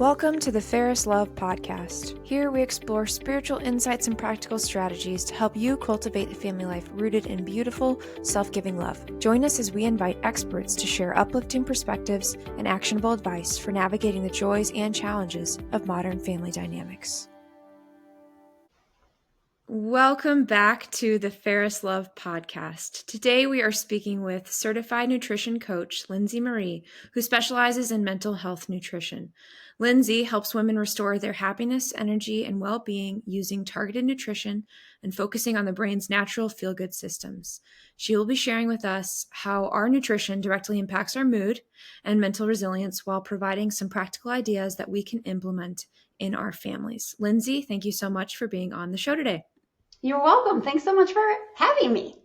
Welcome to the Fairest podcast. Here we explore spiritual insights and practical strategies to help you cultivate a family life rooted in beautiful, self-giving love. Join us as we invite experts to share uplifting perspectives and actionable advice for navigating the joys and challenges of modern family dynamics. Welcome back to the Fairest podcast. Today we are speaking with certified nutrition coach Lindsey Marie, who specializes in mental health nutrition. Lindsey helps women restore their happiness, energy, and well-being using targeted nutrition and focusing on the brain's natural feel-good systems. She will be sharing with us how our nutrition directly impacts our mood and mental resilience while providing some practical ideas that we can implement in our families. Lindsey, thank you so much for being on the show today. You're welcome. Thanks so much for having me.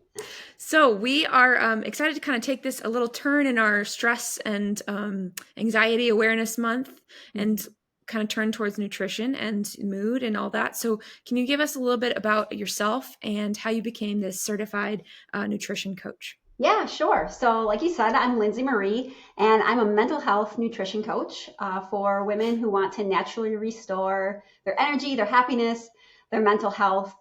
So we are excited to kind of take this a little turn in our stress and anxiety awareness month and kind of turn towards nutrition and mood and all that. So can you give us a little bit about yourself and how you became this certified nutrition coach? Yeah, sure. So like you said, I'm Lindsey Marie, and I'm a mental health nutrition coach for women who want to naturally restore their energy, their happiness, their mental health,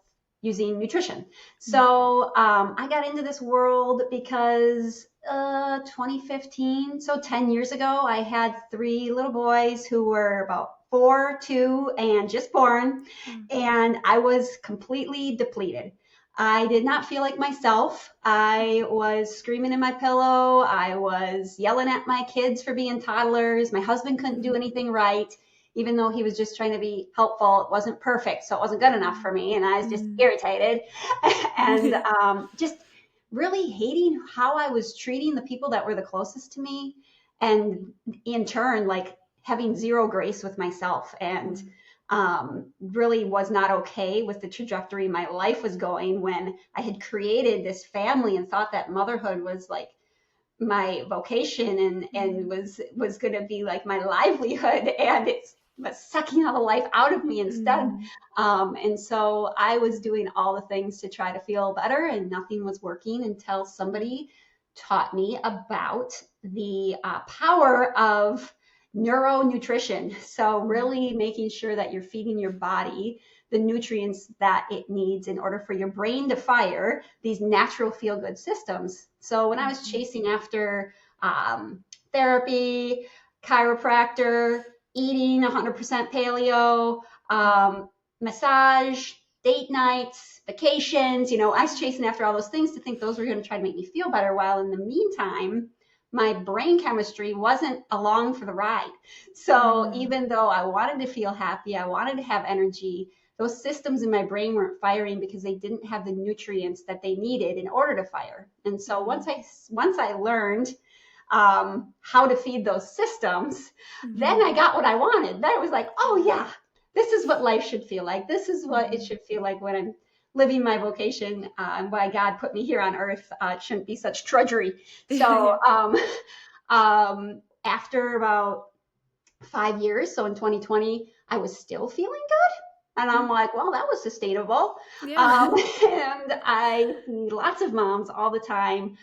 using nutrition. So I got into this world because 2015, so 10 years ago, I had 3 little boys who were about 4, 2, and just born, and I was completely depleted. I did not feel like myself. I was screaming in my pillow. I was yelling at my kids for being toddlers. My husband couldn't do anything right. Even though he was just trying to be helpful, it wasn't perfect, so it wasn't good enough for me, and I was just irritated and just really hating how I was treating the people that were the closest to me, and in turn, like having zero grace with myself, and really was not okay with the trajectory my life was going when I had created this family and thought that motherhood was like my vocation and was going to be like my livelihood, and it's was sucking all the life out of me instead. And so I was doing all the things to try to feel better, and nothing was working until somebody taught me about the power of neuronutrition. So really making sure that you're feeding your body the nutrients that it needs in order for your brain to fire these natural feel-good systems. So when I was chasing after therapy, chiropractor, eating 100% paleo, massage, date nights, vacations, I was chasing after all those things to think those were going to try to make me feel better, while in the meantime, my brain chemistry wasn't along for the ride. So even though I wanted to feel happy, I wanted to have energy, those systems in my brain weren't firing because they didn't have the nutrients that they needed in order to fire. And so once I learned how to feed those systems, then I got what I wanted. Then it was like, oh yeah, this is what life should feel like. This is what it should feel like when I'm living my vocation, and why God put me here on earth. It shouldn't be such drudgery. So after about 5 years, so in 2020, I was still feeling good. And I'm like, well, that was sustainable. Yeah. And I see lots of moms all the time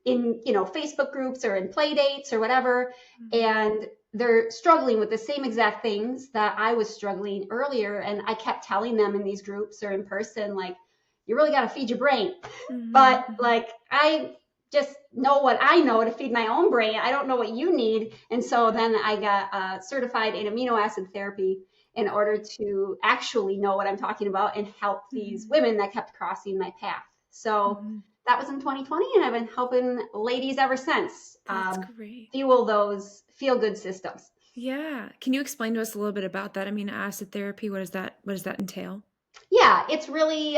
in Facebook groups or in play dates or whatever, and they're struggling with the same exact things that I was struggling earlier. And I kept telling them in these groups or in person, like, you really got to feed your brain. But like, I just know what I know to feed my own brain. I don't know what you need. And so then I got certified in amino acid therapy in order to actually know what I'm talking about and help these women that kept crossing my path. So that was in 2020, and I've been helping ladies ever since fuel those feel-good systems. Yeah. Can you explain to us a little bit about that? Amino acid therapy, what does that entail? Yeah, it's really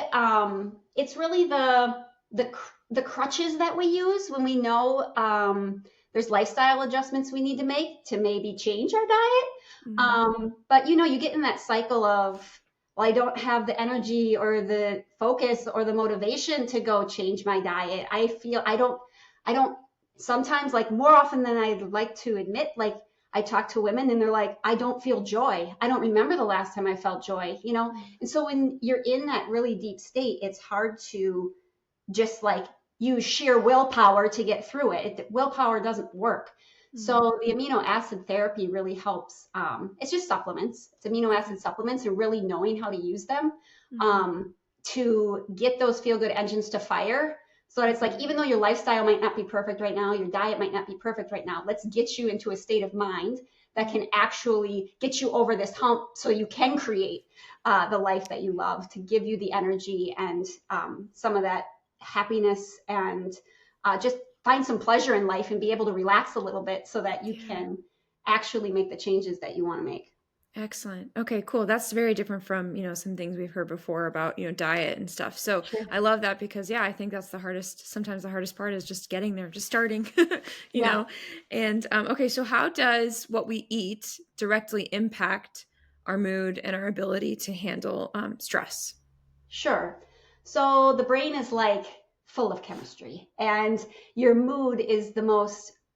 the crutches that we use when we know there's lifestyle adjustments we need to make to maybe change our diet. But you get in that cycle of, well, I don't have the energy or the focus or the motivation to go change my diet. I feel I don't sometimes, like more often than I'd like to admit, like I talk to women and they're like, I don't feel joy. I don't remember the last time I felt joy, And so when you're in that really deep state, it's hard to just like use sheer willpower to get through it. Willpower doesn't work. So the amino acid therapy really helps. It's just supplements. It's amino acid supplements and really knowing how to use them to get those feel good engines to fire. So that it's like, even though your lifestyle might not be perfect right now, your diet might not be perfect right now, let's get you into a state of mind that can actually get you over this hump so you can create the life that you love, to give you the energy and some of that happiness and just find some pleasure in life and be able to relax a little bit so that you can actually make the changes that you want to make. Excellent. Okay, cool. That's very different from, some things we've heard before about, diet and stuff. So I love that because, I think that's sometimes the hardest part is just getting there, just starting, know. And, okay, so how does what we eat directly impact our mood and our ability to handle stress? Sure. So the brain is like full of chemistry, and your mood is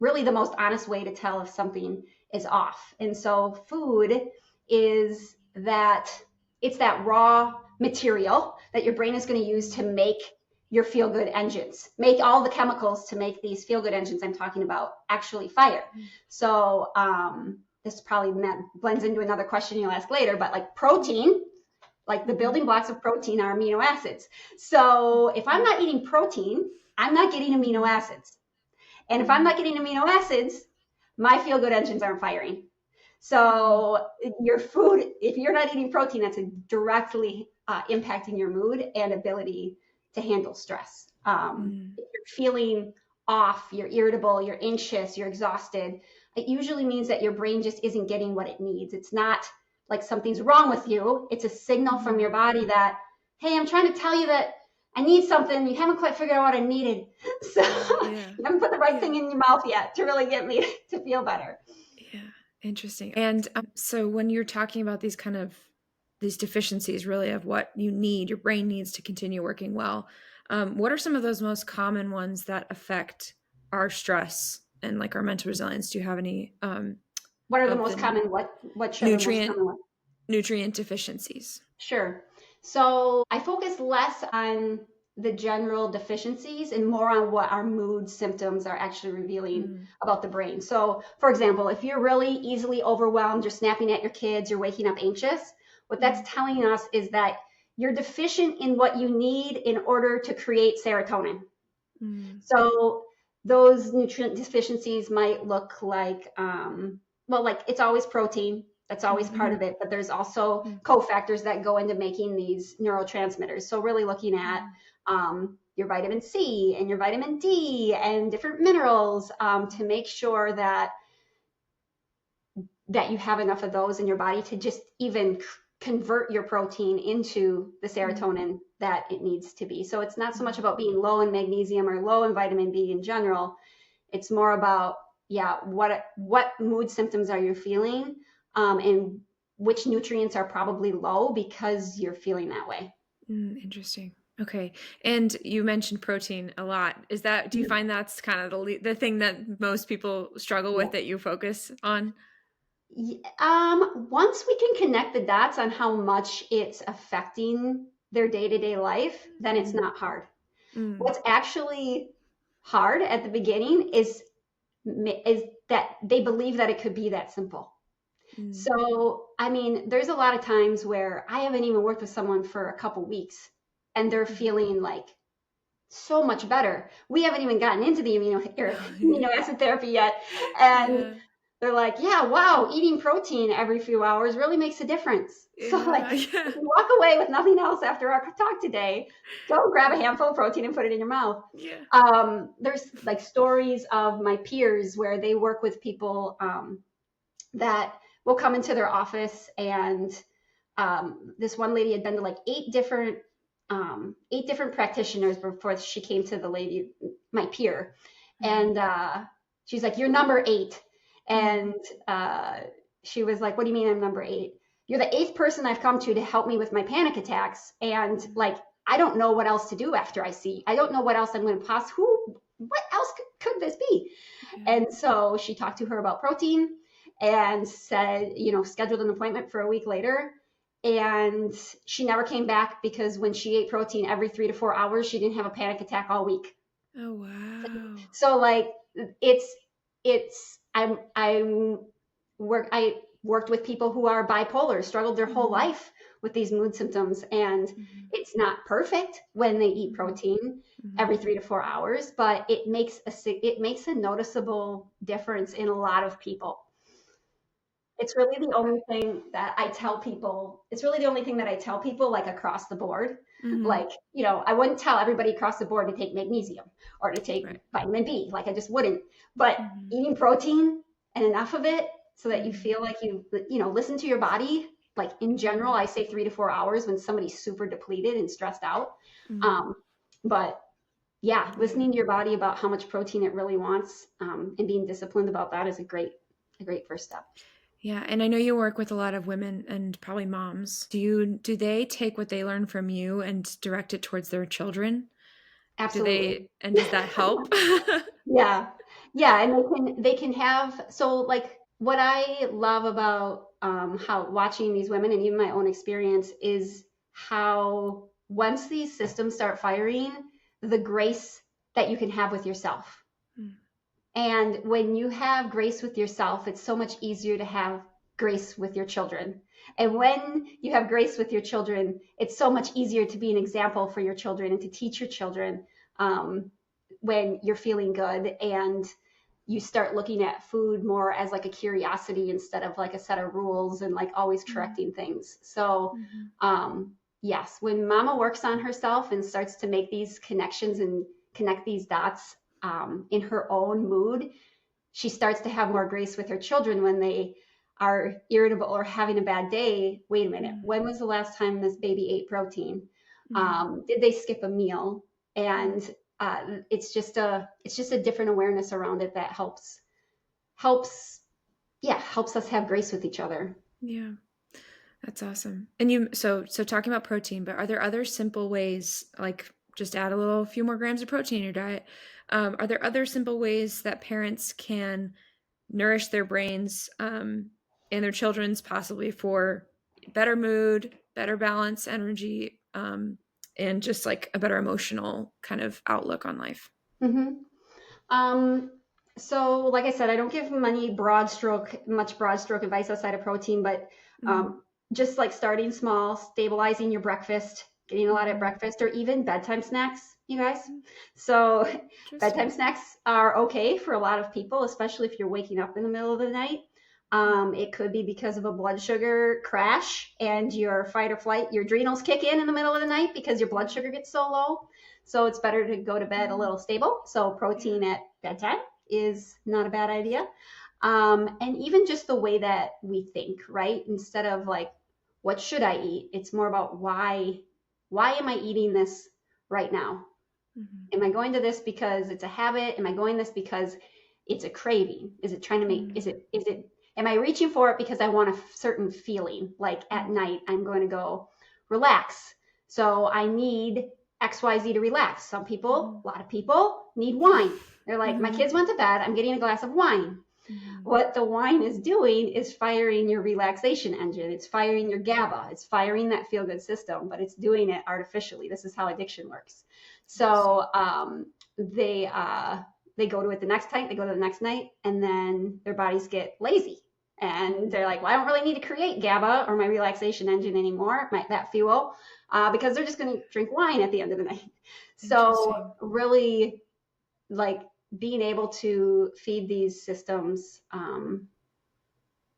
really the most honest way to tell if something is off. And so food is it's that raw material that your brain is going to use to make your feel good engines, make all the chemicals to make these feel good engines I'm talking about actually fire. So this probably blends into another question you'll ask later, but like protein, like the building blocks of protein are amino acids. So if I'm not eating protein, I'm not getting amino acids. And if I'm not getting amino acids, my feel good engines aren't firing. So your food, if you're not eating protein, that's directly impacting your mood and ability to handle stress. If you're feeling off, you're irritable, you're anxious, you're exhausted, it usually means that your brain just isn't getting what it needs. It's not like something's wrong with you. It's a signal from your body that, hey, I'm trying to tell you that I need something. You haven't quite figured out what I needed. So you haven't put the right thing in your mouth yet to really get me to feel better. Yeah. Interesting. And so when you're talking about these deficiencies really of what your brain needs to continue working well, what are some of those most common ones that affect our stress and like our mental resilience? Do you have any what are the most common nutrient deficiencies? Sure. So I focus less on the general deficiencies and more on what our mood symptoms are actually revealing about the brain. So for example, if you're really easily overwhelmed, you're snapping at your kids, you're waking up anxious, what that's telling us is that you're deficient in what you need in order to create serotonin. So those nutrient deficiencies might look like, like it's always protein. That's always part of it, but there's also cofactors that go into making these neurotransmitters. So really looking at your vitamin C and your vitamin D and different minerals to make sure that you have enough of those in your body to just even convert your protein into the serotonin that it needs to be. So it's not so much about being low in magnesium or low in vitamin B in general. It's more about, what mood symptoms are you feeling? And which nutrients are probably low because you're feeling that way. Interesting. Okay. And you mentioned protein a lot. Do you find that's kind of the thing that most people struggle with that you focus on? Once we can connect the dots on how much it's affecting their day-to-day life, then it's not hard. What's actually hard at the beginning is that they believe that it could be that simple. So, I mean, there's a lot of times where I haven't even worked with someone for a couple weeks and they're feeling like so much better. We haven't even gotten into the amino acid therapy yet. And they're like, wow, eating protein every few hours really makes a difference. So if you walk away with nothing else after our talk today, go grab a handful of protein and put it in your mouth. There's like stories of my peers where they work with people that will come into their office, and this one lady had been to like eight different practitioners before she came to the lady, my peer. And she's like, "You're number 8." And she was like, "What do you mean I'm number 8? You're the 8th person I've come to help me with my panic attacks. And like, I don't know what else to do after I don't know what else I'm going to what else could this be?" And so she talked to her about protein and said, scheduled an appointment for a week later. And she never came back because when she ate protein every 3 to 4 hours, she didn't have a panic attack all week. Oh, wow. So like, I worked with people who are bipolar, struggled their whole life with these mood symptoms, and it's not perfect when they eat protein every 3 to 4 hours, but it makes a noticeable difference in a lot of people. It's really the only thing that I tell people. It's really the only thing that I tell people, like across the board. Like, I wouldn't tell everybody across the board to take magnesium or to take Right. vitamin B. Like, I just wouldn't. But eating protein and enough of it so that you feel like listen to your body. Like, in general, I say 3 to 4 hours when somebody's super depleted and stressed out. But yeah, listening to your body about how much protein it really wants, and being disciplined about that is a great first step. Yeah, and I know you work with a lot of women and probably moms. Do they take what they learn from you and direct it towards their children? Absolutely. And does that help? Yeah. Yeah, and they can have, so like what I love about how watching these women and even my own experience is how once these systems start firing, the grace that you can have with yourself. And when you have grace with yourself, it's so much easier to have grace with your children. And when you have grace with your children, it's so much easier to be an example for your children and to teach your children, when you're feeling good and you start looking at food more as like a curiosity instead of like a set of rules and like always correcting things. So, yes, when mama works on herself and starts to make these connections and connect these dots, in her own mood, she starts to have more grace with her children when they are irritable or having a bad day. Wait a minute, when was the last time this baby ate protein? Did they skip a meal? And it's just a different awareness around it that helps us have grace with each other. Yeah. That's awesome. And so talking about protein, but are there other simple ways, like just add a few more grams of protein in your diet? Are there other simple ways that parents can nourish their brains, and their children's possibly for better mood, better balance, energy, and just like a better emotional kind of outlook on life? Mm-hmm. So like I said, I don't give much broad stroke advice outside of protein, but just like starting small, stabilizing your breakfast, getting a lot at breakfast, or even bedtime snacks, you guys. So bedtime snacks are okay for a lot of people, especially if you're waking up in the middle of the night. It could be because of a blood sugar crash and your fight or flight, your adrenals kick in the middle of the night because your blood sugar gets so low. So it's better to go to bed a little stable. So protein at bedtime is not a bad idea. And even just the way that we think, right? Instead of like, what should I eat? It's more about why am I eating this right now? Am I going to this because it's a habit? Am I going this because it's a craving? Is it trying to make, am I reaching for it because I want a certain feeling? Like at night, I'm going to go relax. So I need XYZ to relax. A lot of people need wine. They're like, my kids went to bed, I'm getting a glass of wine. What the wine is doing is firing your relaxation engine. It's firing your GABA. It's firing that feel-good system, but it's doing it artificially. This is how addiction works. So they go to it the next night, they go to the next night, and then their bodies get lazy. And they're like, well, I don't really need to create GABA or my relaxation engine anymore, that fuel, because they're just going to drink wine at the end of the night. So really, like, being able to feed these systems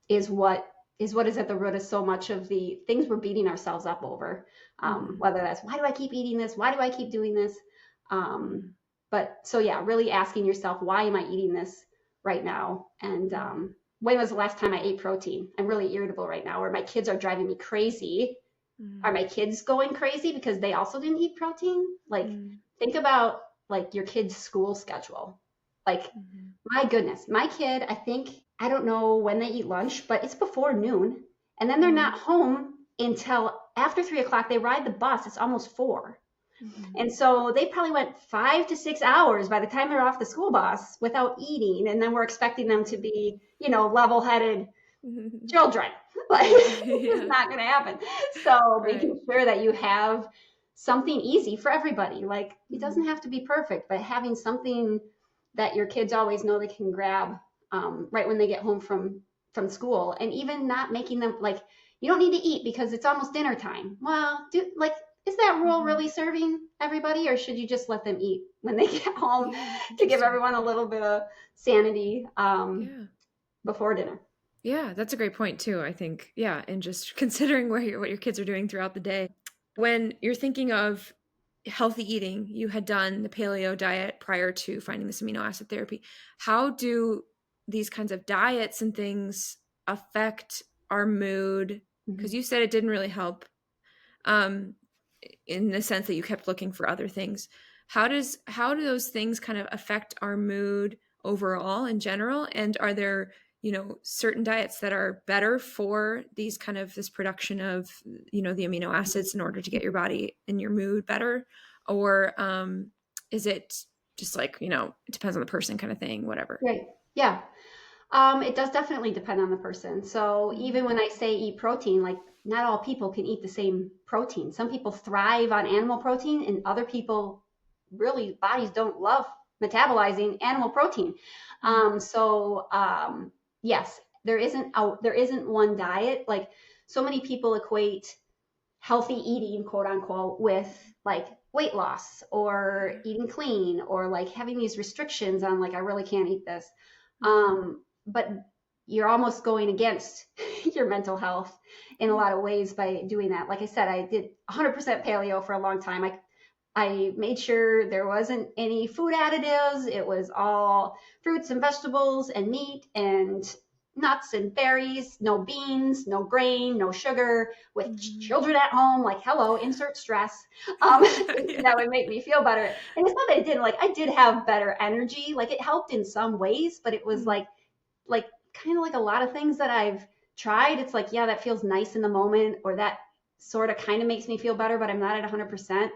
is what is at the root of so much of the things we're beating ourselves up over. Whether that's, why do I keep eating this? Why do I keep doing this? But so yeah, really asking yourself, why am I eating this right now? And when was the last time I ate protein? I'm really irritable right now, or my kids are driving me crazy. Are my kids going crazy because they also didn't eat protein? Like, think about like your kid's school schedule. Like, my goodness, my kid, I don't know when they eat lunch, but it's before noon. And then they're not home until after 3 o'clock. They ride the bus. It's almost 4. And so they probably went 5 to 6 hours by the time they're off the school bus without eating. And then we're expecting them to be, level-headed children. Like, it's not going to happen. So making sure that you have something easy for everybody. Like, it doesn't have to be perfect, but having something that your kids always know they can grab right when they get home from school, and even not making them like, you don't need to eat because it's almost dinner time. Well, is that rule really serving everybody, or should you just let them eat when they get home to give everyone a little bit of sanity before dinner? Yeah, that's a great point too, I think. Yeah, and just considering what your kids are doing throughout the day. When you're thinking of healthy eating, you had done the paleo diet prior to finding this amino acid therapy. How do these kinds of diets and things affect our mood? Because you said it didn't really help, in the sense that you kept looking for other things. How do those things kind of affect our mood overall in general? And are there, certain diets that are better for these kind of this production of, the amino acids in order to get your body and your mood better? Or is it just like, it depends on the person kind of thing, whatever? Right. Yeah. It does definitely depend on the person. So even when I say eat protein, like not all people can eat the same protein. Some people thrive on animal protein, and other people really bodies don't love metabolizing animal protein. Yes, there isn't one diet. Like, so many people equate healthy eating, quote unquote, with like weight loss or eating clean or like having these restrictions on like, I really can't eat this. But you're almost going against your mental health in a lot of ways by doing that. Like I said, I did 100% paleo for a long time. I made sure there wasn't any food additives. It was all fruits and vegetables and meat and nuts and berries, no beans, no grain, no sugar, with children at home. Like, hello, insert stress. That would make me feel better. And it's not that it didn't, like, I did have better energy. Like, it helped in some ways, but it was like kind of like a lot of things that I've tried. It's like, yeah, that feels nice in the moment, or that sort of kind of makes me feel better, but I'm not at 100%.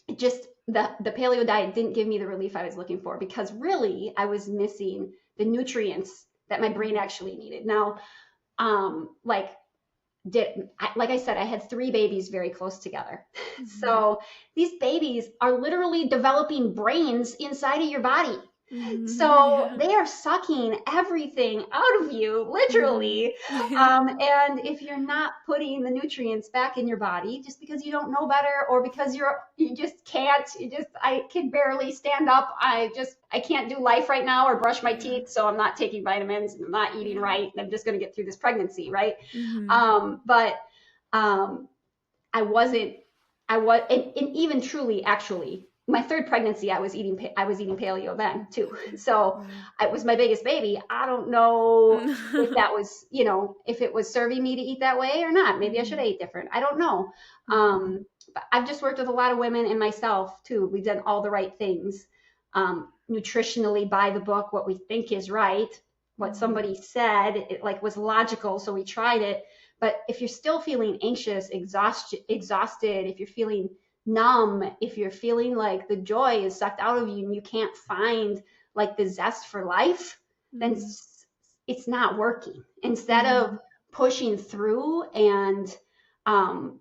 It just, the paleo diet didn't give me the relief I was looking for, because really I was missing the nutrients that my brain actually needed. Now, like I said, I had 3 babies very close together. So these babies are literally developing brains inside of your body. So they are sucking everything out of you, literally. And if you're not putting the nutrients back in your body, just because you don't know better, or because you just can't, I can barely stand up. I can't do life right now or brush my teeth. So I'm not taking vitamins and I'm not eating right. And I'm just going to get through this pregnancy. Right. I wasn't, and even truly, actually, my 3rd pregnancy, I was eating paleo then too. So it was my biggest baby. I don't know if that was, if it was serving me to eat that way or not. Maybe I should have ate different. I don't know. But I've just worked with a lot of women and myself too. We've done all the right things, nutritionally, by the book, what we think is right, what somebody said, it like was logical. So we tried it. But if you're still feeling anxious, exhausted, if you're feeling numb, if you're feeling like the joy is sucked out of you and you can't find like the zest for life, then it's not working. Instead of pushing through and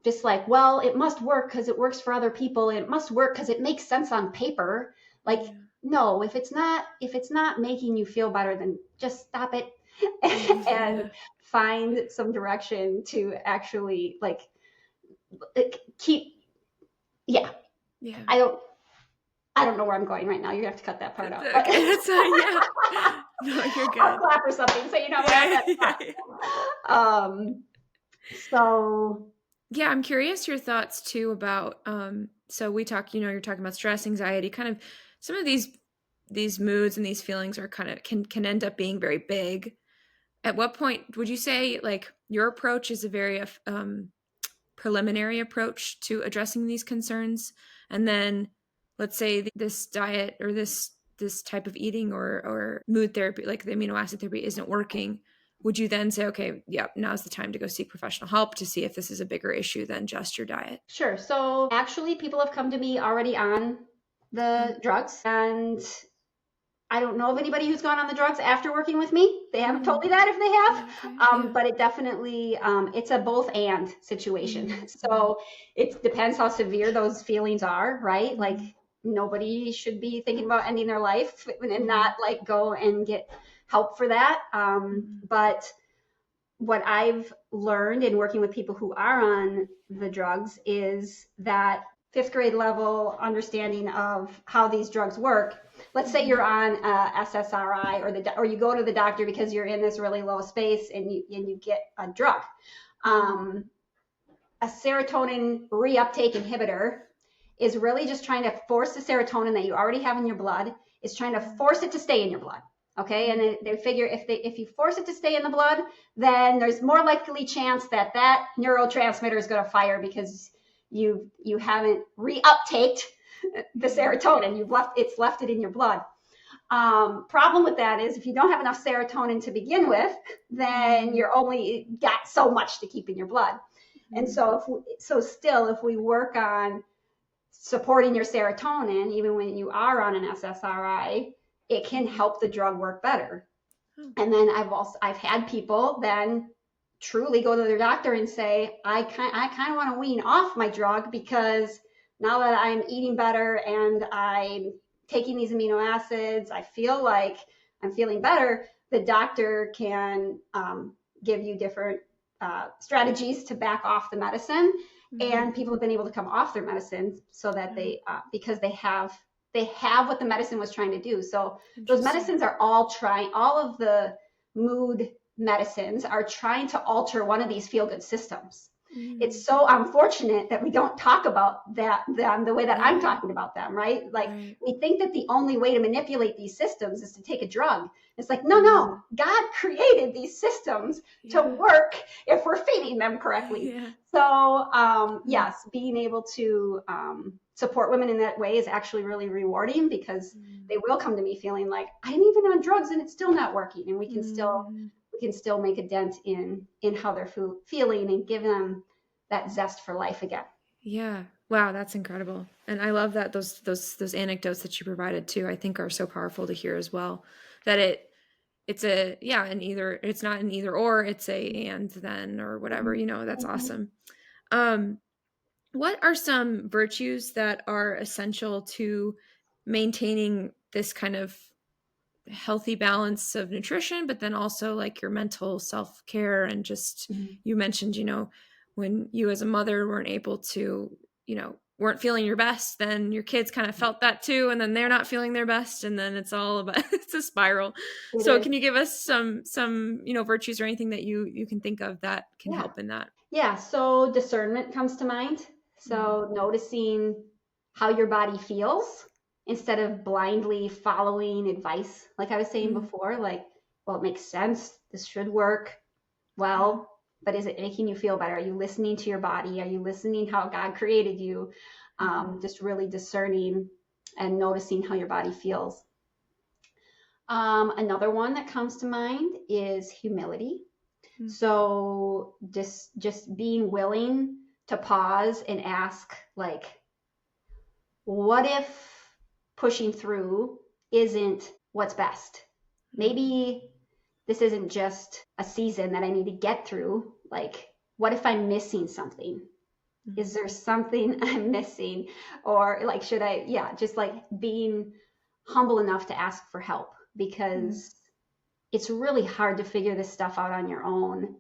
just like, well, it must work because it works for other people. It must work because it makes sense on paper. Like, no, if it's not making you feel better, then just stop it and find some direction to actually like keep. Yeah. I don't know where I'm going right now. You're gonna have to cut that part out. Okay. No, you're good. I'll clap or something so you know where I'm at. So yeah, I'm curious your thoughts too about so we talk, you're talking about stress, anxiety, kind of some of these moods and these feelings are kind of can end up being very big. At what point would you say like your approach is a very preliminary approach to addressing these concerns, and then let's say this diet or this type of eating or mood therapy, like the amino acid therapy, isn't working, would you then say, okay, now's the time to go seek professional help to see if this is a bigger issue than just your diet? Sure. So actually, people have come to me already on the drugs, and I don't know of anybody who's gone on the drugs after working with me. They haven't told me that if they have, but it definitely, it's a both and situation. So it depends how severe those feelings are, right? Like nobody should be thinking about ending their life and not like go and get help for that. But what I've learned in working with people who are on the drugs is that fifth grade level understanding of how these drugs work. Let's say you're on SSRI, or you go to the doctor because you're in this really low space and you get a drug. A serotonin reuptake inhibitor is really just trying to force the serotonin that you already have in your blood, is trying to force it to stay in your blood. Okay, and they figure if you force it to stay in the blood, then there's more likely chance that neurotransmitter is going to fire because you haven't reuptaked the serotonin. It's left it in your blood. Problem with that is if you don't have enough serotonin to begin with, then you're only got so much to keep in your blood. And so if we work on supporting your serotonin, even when you are on an SSRI, it can help the drug work better. And then I've had people then truly go to their doctor and say, I kind of want to wean off my drug because now that I'm eating better and I'm taking these amino acids, I feel like I'm feeling better. The doctor can give you different strategies to back off the medicine. And people have been able to come off their medicine so that because they have what the medicine was trying to do. So those medicines are all of the mood medicines are trying to alter one of these feel-good systems. It's so unfortunate that we don't talk about them the way that I'm talking about them, right? Like we think that the only way to manipulate these systems is to take a drug. It's like, no, God created these systems to work if we're feeding them correctly. So yes, being able to support women in that way is actually really rewarding because they will come to me feeling like I'm even on drugs and it's still not working, and we can still make a dent in how they're feeling and give them that zest for life again. Yeah. Wow, that's incredible. And I love that those anecdotes that you provided too, I think are so powerful to hear as well. That it's it's not an either or, it's a and then or whatever, that's awesome. What are some virtues that are essential to maintaining this kind of healthy balance of nutrition, but then also like your mental self-care and just, you mentioned, when you as a mother weren't able to, weren't feeling your best, then your kids kind of felt that too. And then they're not feeling their best. And then it's all about, it's a spiral. So can you give us some, virtues or anything that you can think of that can help in that? Yeah. So discernment comes to mind. So noticing how your body feels instead of blindly following advice. Like I was saying before, like, well, it makes sense. This should work. Well, but is it making you feel better? Are you listening to your body? Are you listening how God created you? Just really discerning and noticing how your body feels. Another one that comes to mind is humility. So just being willing to pause and ask, like, what if pushing through isn't what's best? Maybe this isn't just a season that I need to get through. Like, what if I'm missing something? Is there something I'm missing? Or like, should I, just like being humble enough to ask for help, because it's really hard to figure this stuff out on your own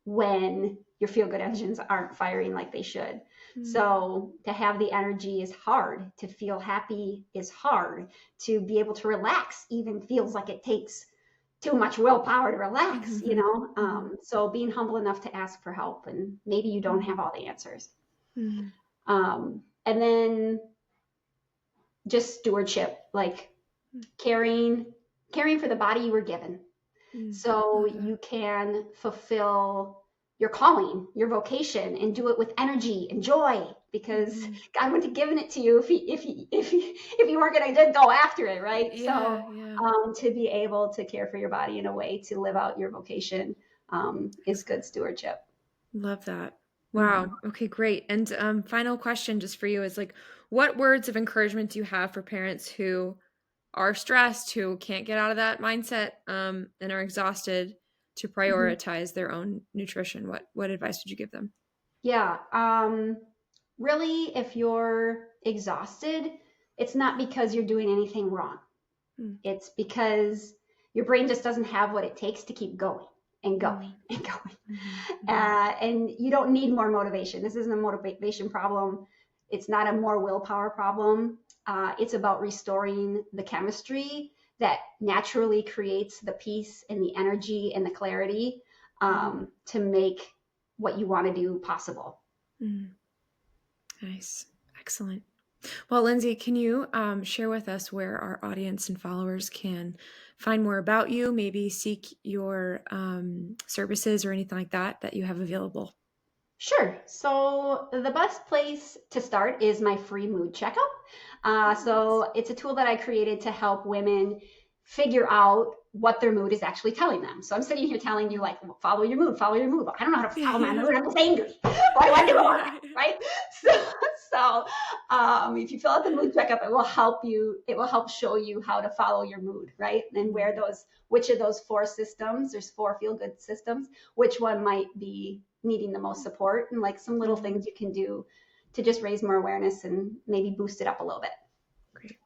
when your feel-good engines aren't firing like they should. So to have the energy is hard. To feel happy is hard. To be able to relax even feels like it takes too much willpower to relax, So being humble enough to ask for help, and maybe you don't have all the answers. And then just stewardship, like caring for the body you were given. So you can fulfill your calling, your vocation, and do it with energy and joy, because God wouldn't have given it to you if you weren't going to go after it, right? To be able to care for your body in a way to live out your vocation is good stewardship. Love that. Wow. Okay, great. And final question just for you is like, what words of encouragement do you have for parents who are stressed, who can't get out of that mindset, and are exhausted, to prioritize their own nutrition? What advice would you give them? Yeah. Really, if you're exhausted, it's not because you're doing anything wrong. It's because your brain just doesn't have what it takes to keep going and going and going. And you don't need more motivation. This isn't a motivation problem. It's not a more willpower problem. It's about restoring the chemistry that naturally creates the peace and the energy and the clarity to make what you want to do possible. Nice. Excellent. Well, Lindsey, can you share with us where our audience and followers can find more about you, maybe seek your services or anything like that you have available? Sure. So the best place to start is my free mood checkup. So it's a tool that I created to help women figure out what their mood is actually telling them. So I'm sitting here telling you, like, follow your mood, follow your mood. I don't know how to follow my mood. I'm just angry. What do I do? Right? So if you fill out the mood checkup, it will help you. It will help show you how to follow your mood, right? And which of those 4 systems, there's 4 feel-good systems, which one might be needing the most support, and like some little things you can do to just raise more awareness and maybe boost it up a little bit. Great.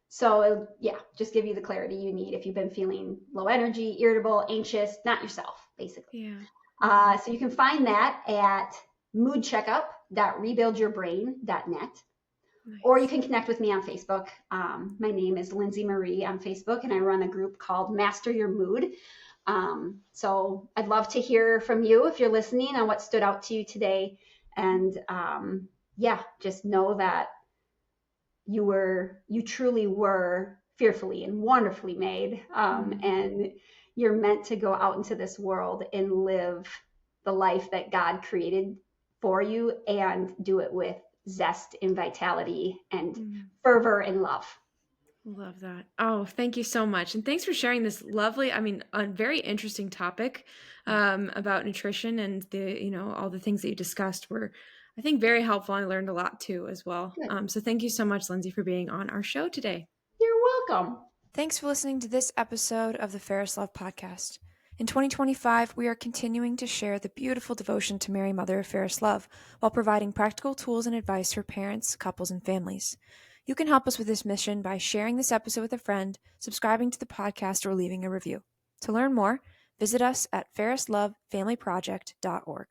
So yeah, just give you the clarity you need if you've been feeling low energy, irritable, anxious, not yourself, basically. Yeah. So you can find that at moodcheckup.rebuildyourbrain.net. Nice. Or you can connect with me on Facebook. My name is Lindsey Marie on Facebook, and I run a group called Master Your Mood. So I'd love to hear from you if you're listening on what stood out to you today. And just know that you truly were fearfully and wonderfully made. And you're meant to go out into this world and live the life that God created for you, and do it with zest and vitality and fervor and love. Love that. Oh, thank you so much. And thanks for sharing this lovely, a very interesting topic about nutrition, and all the things that you discussed were, I think, very helpful. I learned a lot too as well. So thank you so much, Lindsey, for being on our show today. You're welcome. Thanks for listening to this episode of the Fairest Love podcast. In 2025, we are continuing to share the beautiful devotion to Mary, Mother of Fairest Love, while providing practical tools and advice for parents, couples, and families. You can help us with this mission by sharing this episode with a friend, subscribing to the podcast, or leaving a review. To learn more, visit us at fairestlovefamilyproject.org.